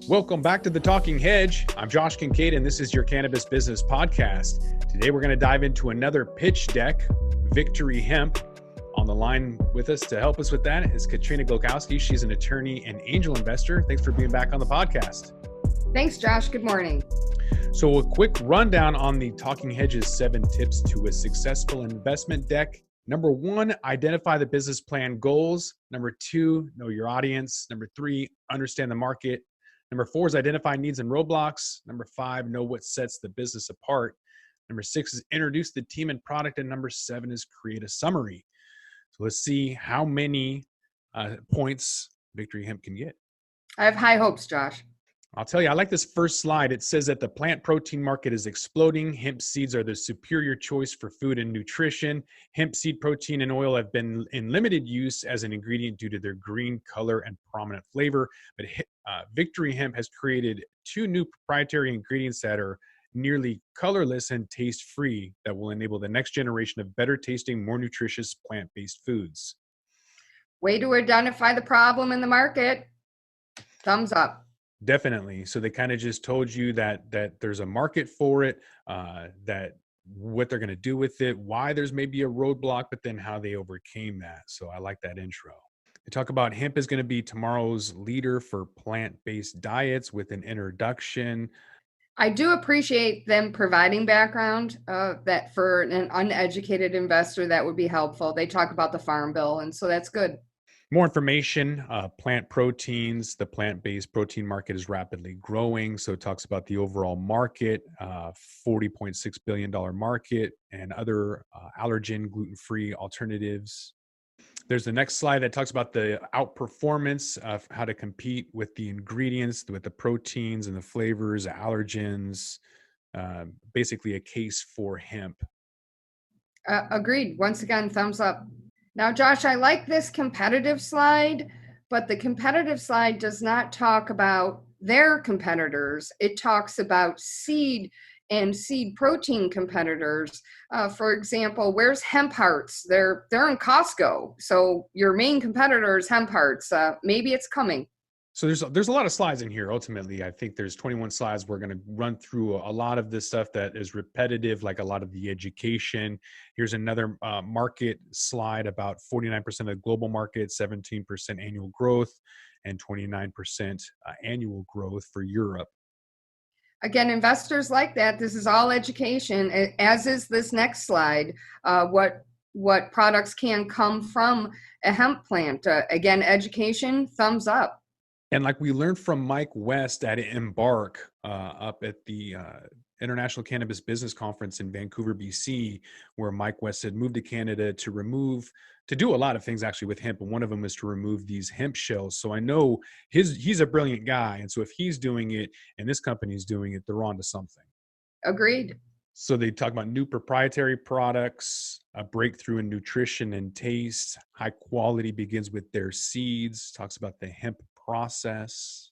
Welcome back to the Talking Hedge. I'm Josh Kincaid, and this is your Cannabis Business Podcast. Today, we're going to dive into another pitch deck, Victory Hemp. On the line with us to help us with that is Katrina Glogowski. She's an attorney and angel investor. Thanks for being back on the podcast. Thanks, Josh. Good morning. So a quick rundown on the Talking Hedge's 7 tips to a successful investment deck. Number 1, identify the business plan goals. Number 2, know your audience. Number 3, understand the market. Number 4 is identify needs and roadblocks. Number 5, know what sets the business apart. Number 6 is introduce the team and product. And number 7 is create a summary. So let's see how many points Victory Hemp can get. I have high hopes, Josh. I'll tell you, I like this first slide. It says that the plant protein market is exploding. Hemp seeds are the superior choice for food and nutrition. Hemp seed protein and oil have been in limited use as an ingredient due to their green color and prominent flavor. But Victory Hemp has created 2 new proprietary ingredients that are nearly colorless and taste-free that will enable the next generation of better tasting, more nutritious plant-based foods. Way to identify the problem in the market. Thumbs up. Definitely. So they kind of just told you that there's a market for it, that what they're going to do with it, why there's maybe a roadblock, but then how they overcame that. So I like that intro. They talk about hemp is going to be tomorrow's leader for plant-based diets with an introduction. I do appreciate them providing background that for an uneducated investor, that would be helpful. They talk about the Farm Bill, and so that's good. More information, plant proteins. The plant-based protein market is rapidly growing. So it talks about the overall market, $40.6 billion market, and other allergen, gluten-free alternatives. There's the next slide that talks about the outperformance of how to compete with the ingredients, with the proteins and the flavors, allergens, basically a case for hemp. Agreed. Once again, thumbs up. Now, Josh, I like this competitive slide, but the competitive slide does not talk about their competitors. It talks about seed and seed protein competitors. For example, where's Hemp Hearts? They're in Costco. So your main competitor is Hemp Hearts. Maybe it's coming. So there's a lot of slides in here. Ultimately, I think there's 21 slides. We're going to run through a lot of this stuff that is repetitive, like a lot of the education. Here's another market slide about 49% of the global market, 17% annual growth, and 29% annual growth for Europe. Again, investors like that. This is all education, as is this next slide. What products can come from a hemp plant? Again, education, thumbs up. And like we learned from Mike West at Embark up at the International Cannabis Business Conference in Vancouver, BC, where Mike West had moved to Canada to do a lot of things actually with hemp. And one of them is to remove these hemp shells. So I know he's a brilliant guy. And so if he's doing it and this company's doing it, they're on to something. Agreed. So they talk about new proprietary products, a breakthrough in nutrition and taste. High quality begins with their seeds, talks about the hemp process.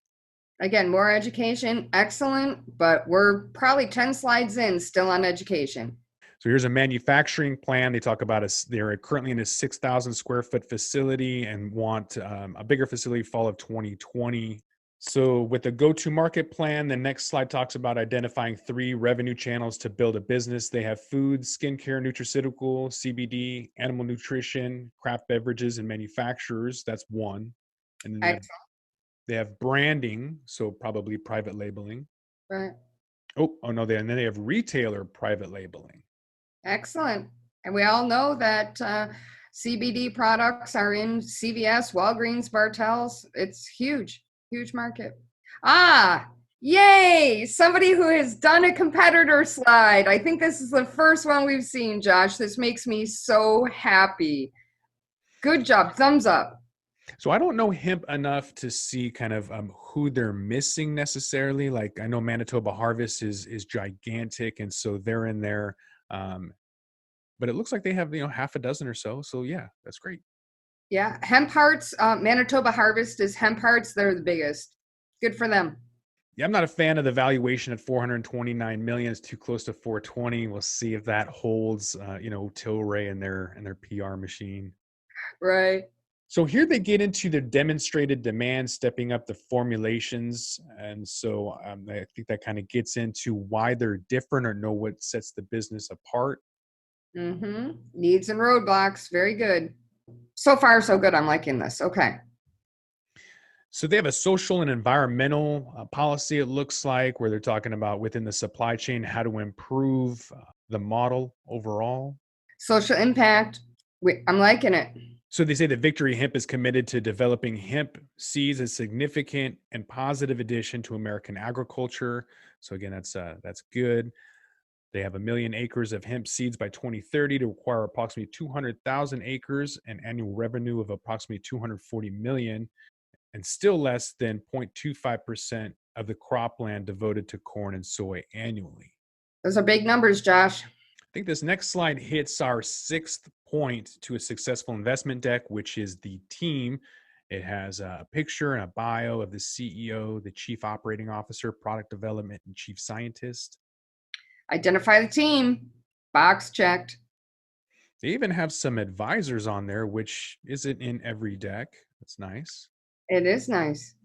Again, more education, excellent, but we're probably 10 slides in, still on education. So here's a manufacturing plan. They talk about they're currently in a 6,000 square foot facility and want a bigger facility fall of 2020. So with the go-to market plan, the next slide talks about identifying 3 revenue channels to build a business. They have food, skincare, nutraceutical, CBD, animal nutrition, craft beverages, and manufacturers. That's one. And then they have branding, so probably private labeling. Right. Oh no, and then they have retailer private labeling. Excellent. And we all know that CBD products are in CVS, Walgreens, Bartell's. It's huge market. Yay! Somebody who has done a competitor slide. I think this is the first one we've seen, Josh. This makes me so happy. Good job. Thumbs up. So I don't know hemp enough to see kind of who they're missing necessarily. Like I know Manitoba Harvest is gigantic, and so they're in there. But it looks like they have half a dozen or so. So yeah, that's great. Yeah, Hemp Hearts, Manitoba Harvest is Hemp Hearts. They're the biggest. Good for them. Yeah, I'm not a fan of the valuation at 429 million. It's too close to 420. We'll see if that holds. Tilray and their PR machine. Right. So here they get into the demonstrated demand, stepping up the formulations. And so I think that kind of gets into why they're different or know what sets the business apart. Needs and roadblocks. Very good. So far, so good. I'm liking this. Okay. So they have a social and environmental policy, it looks like, where they're talking about within the supply chain, how to improve the model overall. Social impact. I'm liking it. So they say that Victory Hemp is committed to developing hemp seeds as significant and positive addition to American agriculture. So again, that's good. They have 1 million acres of hemp seeds by 2030 to require approximately 200,000 acres and annual revenue of approximately 240 million, and still less than 0.25% of the cropland devoted to corn and soy annually. Those are big numbers, Josh. I think this next slide hits our sixth point to a successful investment deck, which is the team. It has a picture and a bio of the CEO, the chief operating officer, product development, and chief scientist. Identify the team. Box checked. They even have some advisors on there, which isn't in every deck. That's nice. It is nice.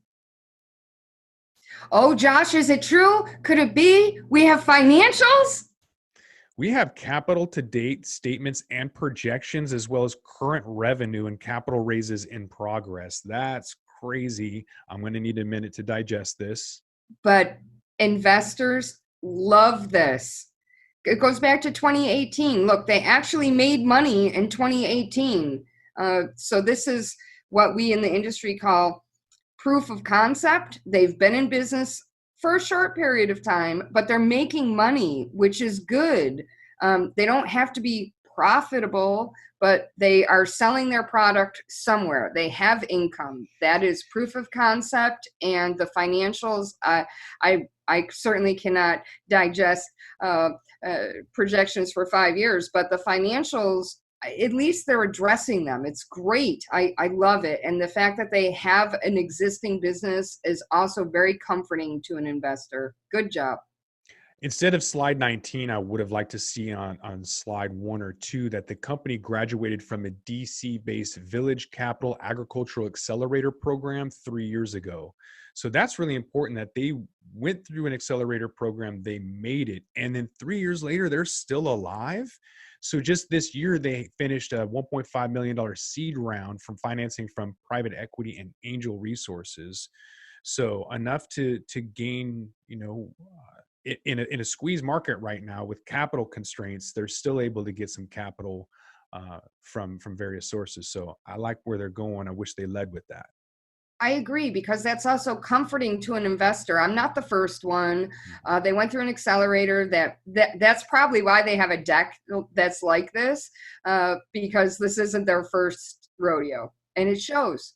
Oh, Josh, is it true? Could it be we have financials? We have capital to date statements and projections, as well as current revenue and capital raises in progress. That's crazy. I'm going to need a minute to digest this. But investors love this. It goes back to 2018. Look, they actually made money in 2018. So this is what we in the industry call proof of concept. They've been in business for a short period of time, but they're making money, which is good. They don't have to be profitable, but they are selling their product somewhere. They have income. That is proof of concept. And the financials, I certainly cannot digest projections for 5 years, but the financials, at least they're addressing them. It's great. I love it. And the fact that they have an existing business is also very comforting to an investor. Good job. Instead of slide 19, I would have liked to see on slide 1 or 2 that the company graduated from a DC-based Village Capital Agricultural Accelerator program 3 years ago. So that's really important that they went through an accelerator program, they made it, and then 3 years later, they're still alive. So just this year, they finished a $1.5 million seed round from financing from private equity and angel resources. So enough to gain, in a squeeze market right now with capital constraints, they're still able to get some capital from various sources. So I like where they're going. I wish they led with that. I agree, because that's also comforting to an investor. I'm not the first one. They went through an accelerator. That's probably why they have a deck that's like this, because this isn't their first rodeo, and it shows.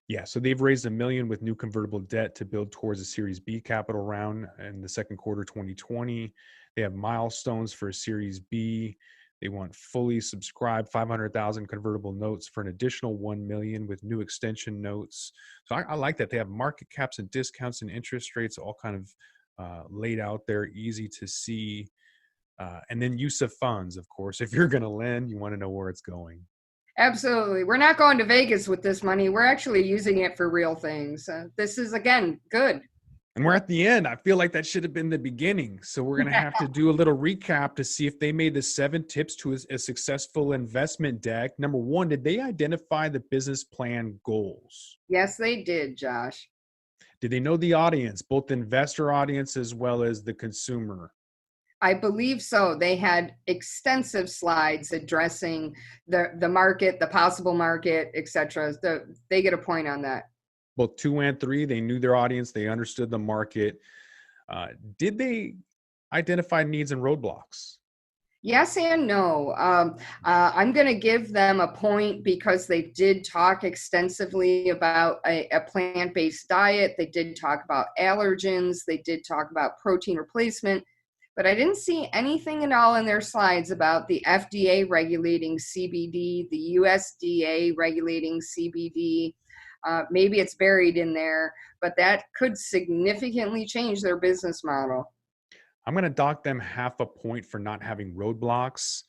Yeah, so they've raised $1 million with new convertible debt to build towards a Series B capital round in the second quarter 2020. They have milestones for a Series B. They want fully subscribed 500,000 convertible notes for an additional 1 million with new extension notes. So I like that. They have market caps and discounts and interest rates all kind of laid out there, easy to see. And then use of funds, of course. If you're going to lend, you want to know where it's going. Absolutely. We're not going to Vegas with this money. We're actually using it for real things. This is, again, good. And we're at the end. I feel like that should have been the beginning. So we're going to have to do a little recap to see if they made the 7 tips to a successful investment deck. Number 1, did they identify the business plan goals? Yes, they did, Josh. Did they know the audience, both the investor audience as well as the consumer? I believe so. They had extensive slides addressing the market, the possible market, etc. They get a point on that. Both 2 and 3, they knew their audience. They understood the market. Did they identify needs and roadblocks? Yes and no. I'm going to give them a point because they did talk extensively about a plant-based diet. They did talk about allergens. They did talk about protein replacement. But I didn't see anything at all in their slides about the FDA regulating CBD, the USDA regulating CBD. Maybe it's buried in there, but that could significantly change their business model. I'm going to dock them half a point for not having roadblocks.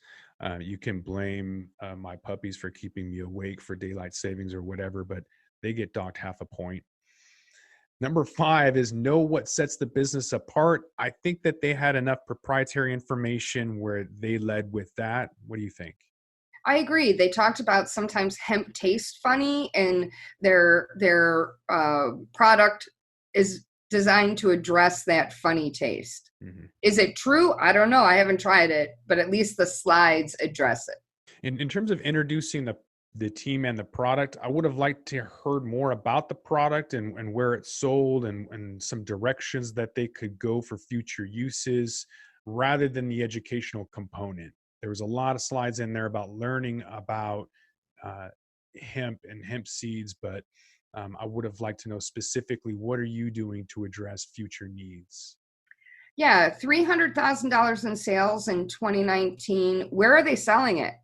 You can blame my puppies for keeping me awake for daylight savings or whatever, but they get docked half a point. Number 5 is know what sets the business apart. I think that they had enough proprietary information where they led with that. What do you think? I agree. They talked about sometimes hemp tastes funny, and their product is designed to address that funny taste. Mm-hmm. Is it true? I don't know. I haven't tried it, but at least the slides address it. In terms of introducing the team and the product, I would have liked to heard more about the product and where it's sold and some directions that they could go for future uses rather than the educational component. There was a lot of slides in there about learning about hemp and hemp seeds, but I would have liked to know specifically, what are you doing to address future needs? Yeah, $300,000 in sales in 2019. Where are they selling it?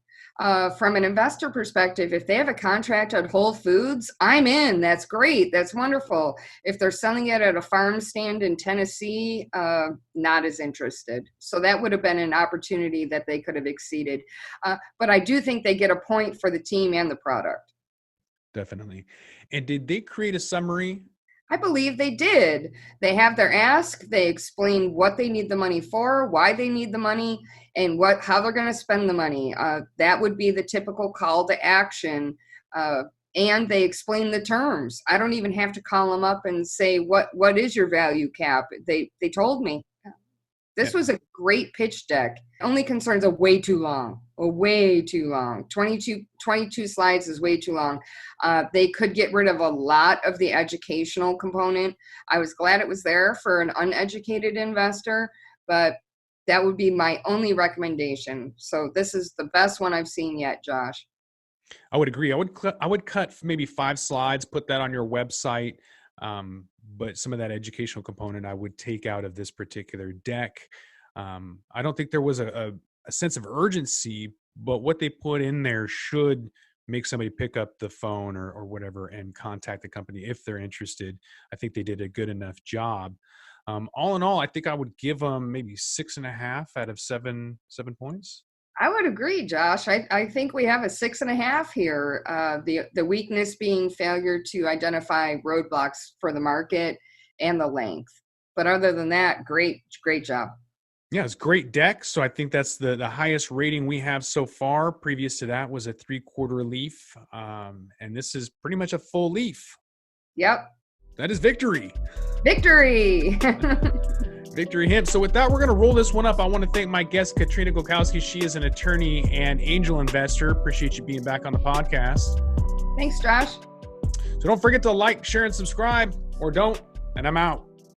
From an investor perspective, if they have a contract at Whole Foods, I'm in. That's great. That's wonderful. If they're selling it at a farm stand in Tennessee, not as interested. So that would have been an opportunity that they could have exceeded. But I do think they get a point for the team and the product. Definitely. And did they create a summary? I believe they did. They have their ask. They explain what they need the money for, why they need the money, and how they're going to spend the money. That would be the typical call to action. And they explain the terms. I don't even have to call them up and say, what is your value cap? They told me. This was a great pitch deck. Only concerns are way too long. 22 slides is way too long. They could get rid of a lot of the educational component. I was glad it was there for an uneducated investor, but that would be my only recommendation. So this is the best one I've seen yet, Josh. I would agree. I would cut maybe 5 slides, put that on your website. But some of that educational component I would take out of this particular deck. I don't think there was a sense of urgency, but what they put in there should make somebody pick up the phone or whatever and contact the company if they're interested. I think they did a good enough job. All in all, I think I would give them maybe 6.5 out of 7 points. I would agree, Josh. I think we have a 6.5 here. The weakness being failure to identify roadblocks for the market and the length. But other than that, great job. Yeah, it's a great deck. So I think that's the highest rating we have so far. Previous to that was a 3/4 leaf. And this is pretty much a full leaf. Yep. That is victory. Victory. Victory Hemp. So with that, we're going to roll this one up. I want to thank my guest, Katrina Glogowski. She is an attorney and angel investor. Appreciate you being back on the podcast. Thanks, Josh. So don't forget to like, share, and subscribe, or don't, and I'm out.